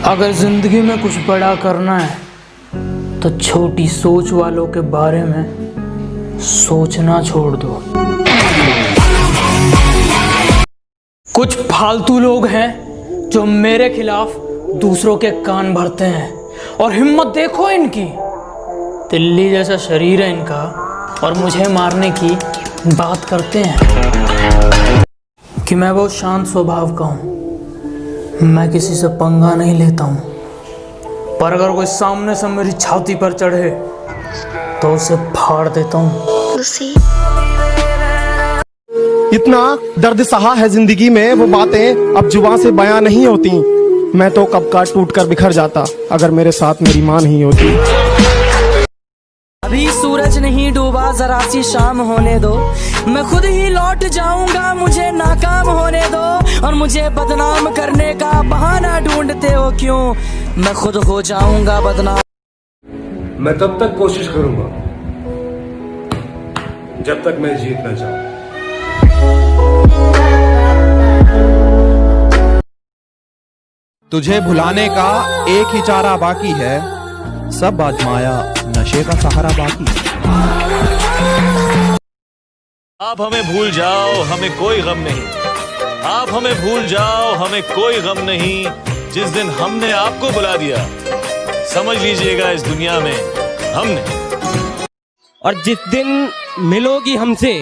अगर जिंदगी में कुछ बड़ा करना है तो छोटी सोच वालों के बारे में सोचना छोड़ दो। कुछ फालतू लोग हैं जो मेरे खिलाफ दूसरों के कान भरते हैं, और हिम्मत देखो इनकी, तिल्ली जैसा शरीर है इनका, और मुझे मारने की बात करते हैं कि मैं बहुत शांत स्वभाव का हूँ, मैं किसी से पंगा नहीं लेता हूँ, पर अगर कोई सामने से मेरी छाती पर चढ़े तो उसे फाड़ देता हूँ। इतना दर्द सहा है जिंदगी में, वो बातें अब जुबान से बयां नहीं होती। मैं तो कब का टूट कर बिखर जाता अगर मेरे साथ मेरी माँ नहीं होती। अभी सूरज नहीं डूबा, जरा सी शाम होने दो, मैं खुद ही लौट जाऊंगा, मुझे नाकाम होने दो। और मुझे बदनाम करने का बहाना ढूंढते हो क्यों, मैं खुद हो जाऊंगा बदनाम। मैं तब तक कोशिश करूंगा जब तक मैं जीत ना चाहूं। तुझे भुलाने का एक ही चारा बाकी है, सब आजमाया नशे का सहारा बाकी। आप हमें भूल जाओ, हमें कोई गम नहीं। आप हमें भूल जाओ, हमें कोई गम नहीं। जिस दिन हमने आपको बुला दिया, समझ लीजिएगा इस दुनिया में हमने। और जिस दिन मिलोगी हमसे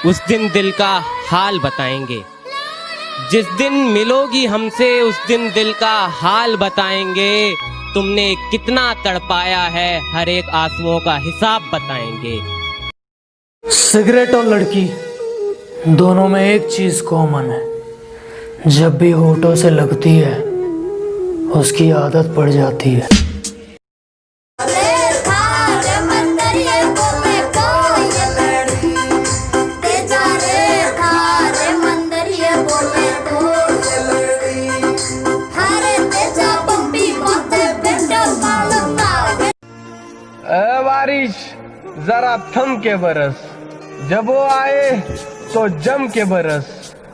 उस दिन दिल का हाल बताएंगे। जिस दिन मिलोगी हमसे उस दिन दिल का हाल बताएंगे। तुमने कितना तड़पाया है हर एक आंसुओं का हिसाब बताएंगे। सिगरेट और लड़की दोनों में एक चीज कॉमन है, जब भी होठों से लगती है उसकी आदत पड़ जाती है। बारिश जरा थम के बरस, जब वो आए तो जम के बरस।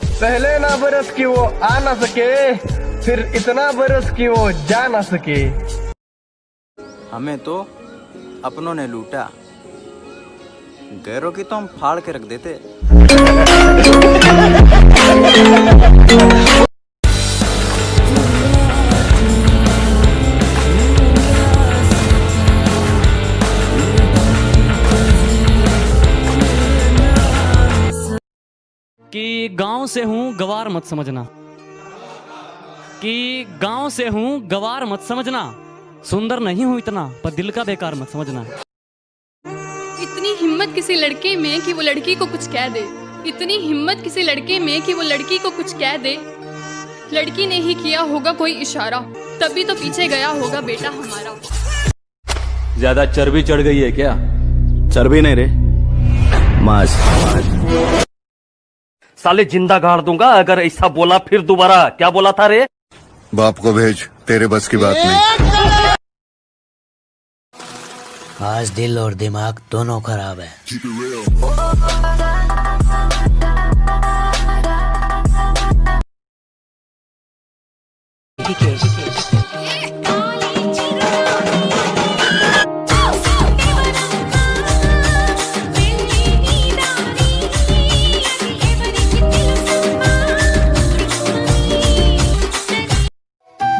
पहले ना बरस कि वो आ ना सके, फिर इतना बरस कि वो जा ना सके। हमें तो अपनों ने लूटा, गैरों की तो हम फाड़ के रख देते। कि गांव से हूं गवार मत समझना, कि गांव से हूं गवार मत समझना। सुंदर नहीं हूं इतना पर दिल का बेकार मत समझना। इतनी हिम्मत किसी लड़के में कि वो लड़की को कुछ कह दे। इतनी हिम्मत किसी लड़के में कि वो लड़की को कुछ कह दे। लड़की ने ही किया होगा कोई इशारा, तभी तो पीछे गया होगा बेटा हमारा। ज्यादा चर्बी चढ़ गई है क्या? चर्बी नहीं रे, मांस। साले जिंदा गाड़ दूंगा अगर ऐसा बोला फिर दोबारा। क्या बोला था रे? बाप को भेज, तेरे बस की बात नहीं। आज दिल और दिमाग दोनों खराब है।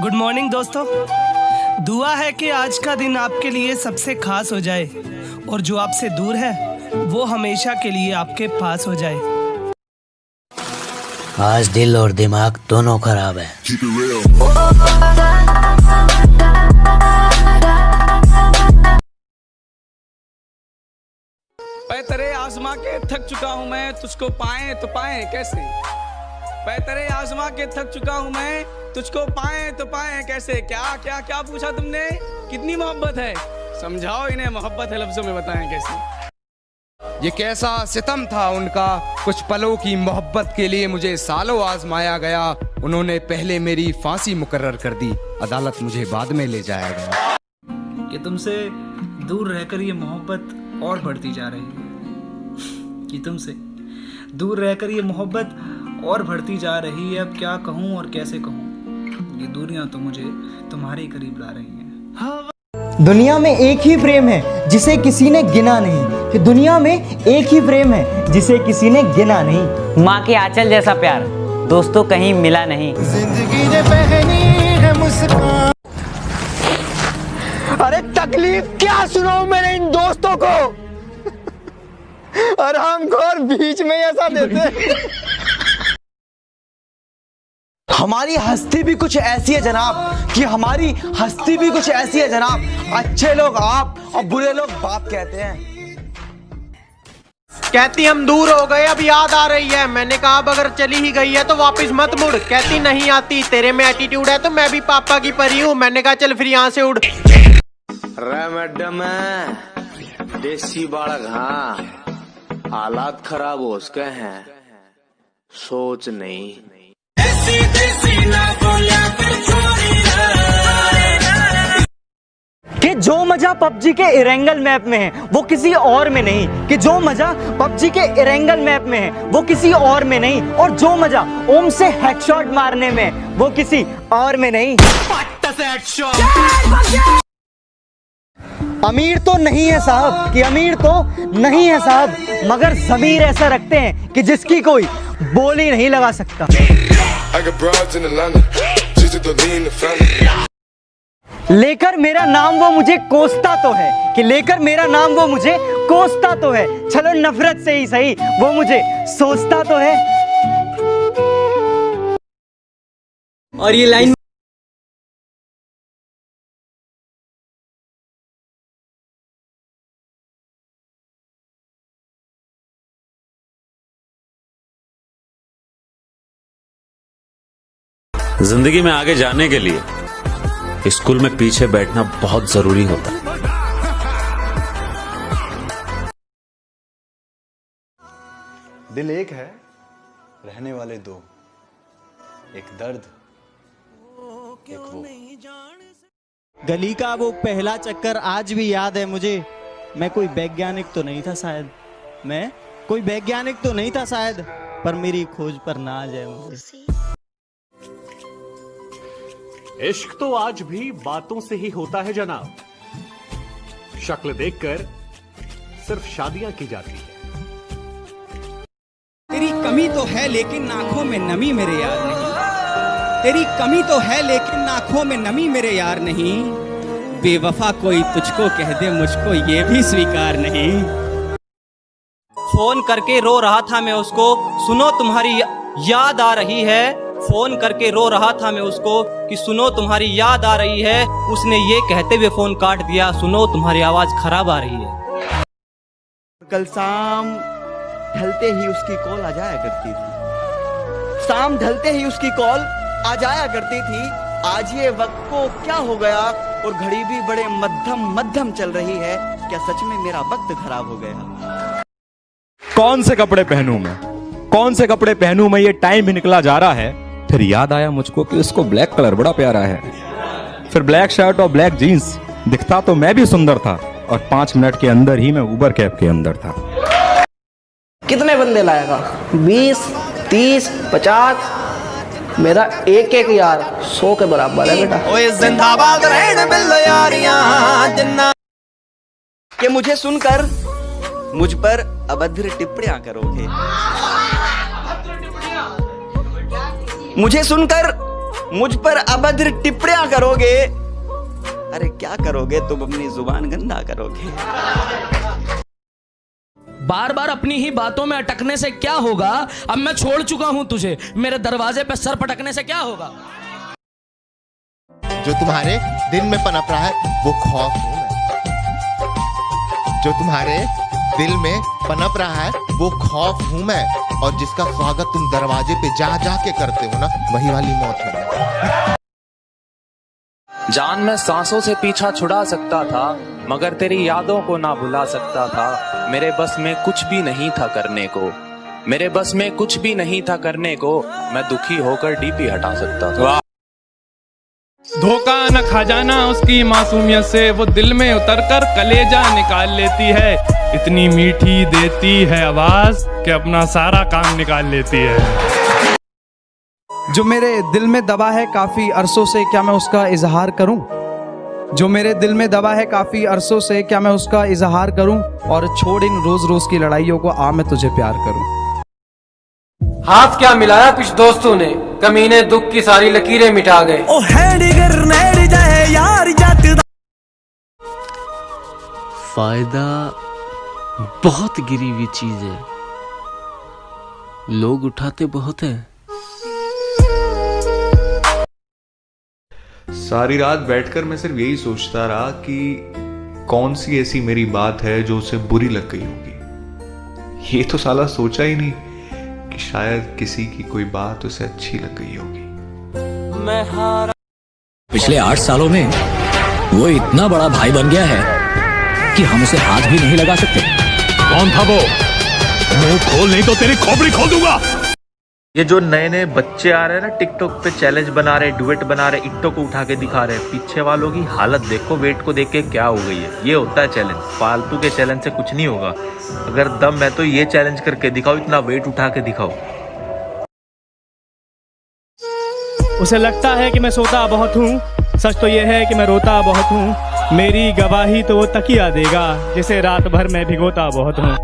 गुड मॉर्निंग दोस्तों, दुआ है कि आज का दिन आपके लिए सबसे खास हो जाए और जो आपसे दूर है वो हमेशा के लिए आपके पास हो जाए। आज दिल और दिमाग दोनों खराब है। तेरे आजमा के थक चुका हूँ मैं, तुझको पाए तो पाए कैसे। तेरे आजमा के थक चुका हूँ मैं, तुझको पाए तो पाए कैसे। क्या क्या क्या पूछा तुमने? कितनी मोहब्बत है, समझाओ इन्हें मोहब्बत है लफ्जों में बताएं कैसे। ये कैसा सितम था उनका, कुछ पलों की मोहब्बत के लिए मुझे सालों आजमाया गया। उन्होंने पहले मेरी फांसी मुकर्रर कर दी, अदालत मुझे बाद में ले जाया गया। कि तुमसे दूर रहकर ये मोहब्बत और बढ़ती जा रही है, कि तुमसे दूर रहकर ये मोहब्बत और बढ़ती जा रही है। अब क्या कहूँ और कैसे कहूँ, ये दूरियां तो मुझे तुम्हारे करीब ला रही हैं। दुनिया में एक ही प्रेम है जिसे किसी ने गिना नहीं, कि दुनिया में एक ही प्रेम है जिसे किसी ने गिना नहीं। माँ के आंचल जैसा प्यार दोस्तों कहीं मिला नहीं। जिंदगी ने पहनी है मुस्कान। अरे तकलीफ क्या सुनाऊं मैंने इन दोस्तों को, और हमको और बीच में ऐसा देते। हमारी हस्ती भी कुछ ऐसी है जनाब, कि हमारी हस्ती भी कुछ ऐसी है जनाब, अच्छे लोग आप और बुरे लोग बाप कहते हैं। कहती हम दूर हो गए अब याद आ रही है, मैंने कहा अब अगर चली ही गई है तो वापस मत मुड़। कहती नहीं आती तेरे में एटीट्यूड है तो मैं भी पापा की परी हूँ, मैंने कहा चल फिर यहाँ से उड़। रे मैडम देसी बालक, हाँ हालात खराब हो उसके हैं, सोच नहीं। कि जो मजा पबजी के इरेंगल मैप में है वो किसी और में नहीं, कि जो मजा पबजी के इरेंगल मैप में है वो किसी और में नहीं, और जो मजा ओम से हेडशॉट मारने में वो किसी और में नहीं। अमीर तो नहीं है साहब, कि अमीर तो नहीं है साहब, मगर ज़मीर ऐसा रखते हैं कि जिसकी कोई बोली नहीं लगा सकता। लेकर मेरा नाम वो मुझे कोसता तो है, कि लेकर मेरा नाम वो मुझे कोसता तो है, चलो नफरत से ही सही वो मुझे सोचता तो है। और ये लाइन जिंदगी में आगे जाने के लिए स्कूल में पीछे बैठना बहुत जरूरी होता है। दिल एक है, रहने वाले दो, एक दर्द एक वो। गली का वो पहला चक्कर आज भी याद है मुझे। मैं कोई वैज्ञानिक तो नहीं था शायद, मैं कोई वैज्ञानिक तो नहीं था शायद, पर मेरी खोज पर नाज है मुझे। इश्क तो आज भी बातों से ही होता है जनाब, शक्ल देखकर सिर्फ शादियां की जाती है। तेरी कमी तो है लेकिन आंखों में नमी मेरे यार नहीं, तेरी कमी तो है लेकिन आंखों में नमी मेरे यार नहीं, बेवफा कोई तुझको कह दे मुझको ये भी स्वीकार नहीं। फोन करके रो रहा था मैं उसको, सुनो तुम्हारी याद आ रही है। फोन करके रो रहा था मैं उसको कि सुनो तुम्हारी याद आ रही है। उसने ये कहते हुए फोन काट दिया, सुनो तुम्हारी आवाज खराब आ रही है। कल शाम ढलते ही उसकी कॉल आ जाया करती थी, शाम ढलते ही उसकी कॉल आ जाया करती थी। आज ये वक्त को क्या हो गया और घड़ी भी बड़े मध्यम मध्यम चल रही है, क्या सच में मेरा वक्त खराब हो गया? कौन से कपड़े पहनूं मैं, कौन से कपड़े पहनूं मैं, ये टाइम भी निकला जा रहा है। फिर याद आया मुझको कि उसको ब्लैक कलर बड़ा प्यारा है। फिर ब्लैक शर्ट और ब्लैक जीन्स, दिखता तो मैं भी सुंदर था, और 5 मिनट के अंदर ही मैं उबर कैब के अंदर था। कितने बंदे लाएगा? 20, 30, 50? मेरा एक एक यार 100 के बराबर है बेटा। ओए जिंदाबाद रहने बिल्लो यारियां जिन्ना कि मुझे सुनकर मुझ पर अभद्र टिप्पणियां करोगे, मुझे सुनकर मुझ पर अभद्र टिप्पणियां करोगे। अरे क्या करोगे तुम, अपनी जुबान गंदा करोगे। बार बार अपनी ही बातों में अटकने से क्या होगा? अब मैं छोड़ चुका हूं तुझे, मेरे दरवाजे पे सर पटकने से क्या होगा? जो तुम्हारे दिल में पनप रहा है वो खौफ हूं मैं, जो तुम्हारे दिल में पनप रहा है वो खौफ हूं मैं, और जिसका स्वागत तुम दरवाजे पे जा जा के करते हो ना, वही वाली मौत है। जान मैं सांसों से पीछा छुड़ा सकता था, मगर तेरी यादों को ना भुला सकता था। मेरे बस में कुछ भी नहीं था करने को, मेरे बस में कुछ भी नहीं था करने को, मैं दुखी होकर डीपी हटा सकता था। धोखा न खा जाना उसकी मासूमियत से, वो दिल में उतरकर कलेजा निकाल लेती है। इतनी मीठी देती है आवाज कि अपना सारा काम निकाल लेती है। जो मेरे दिल में दबा है काफी अरसों से, क्या मैं उसका इजहार करूं? जो मेरे दिल में दबा है काफी अरसों से, क्या मैं उसका इजहार करूं? और छोड़ इन रोज रोज की लड़ाइयों को, आ मैं तुझे प्यार करूं। हाथ क्या मिलाया कुछ दोस्तों ने, कमीने दुख की सारी लकीरें मिटा गए। ओ यार फायदा बहुत गिरी हुई चीज है, लोग उठाते बहुत है। सारी रात बैठकर मैं सिर्फ यही सोचता रहा कि कौन सी ऐसी मेरी बात है जो उसे बुरी लग गई होगी। ये तो साला सोचा ही नहीं कि शायद किसी की कोई बात उसे अच्छी लग गई होगी। मैं हारा पिछले 8 सालों में वो इतना बड़ा भाई बन गया है कि हम उसे हाथ भी नहीं लगा सकते। कौन था वो? मुंह खोल नहीं तो तेरी खोपड़ी खोल दूंगा। ये जो नए नए बच्चे आ रहे हैं ना, टिकटॉक पे चैलेंज बना रहे, डुएट बना रहे, इट्टो को उठा के दिखा रहे, पीछे वालों की हालत देखो, वेट को देख के क्या हो गई है। ये होता है चैलेंज। फालतू के चैलेंज से कुछ नहीं होगा। अगर दम है तो ये चैलेंज करके दिखाओ, इतना वेट उठा के दिखाओ। उसे लगता है कि मैं सोता बहुत हूँ, सच तो ये है कि मैं रोता बहुत हूँ। मेरी गवाही तो वो तकिया देगा जिसे रात भर मैं भिगोता बहुत हूँ।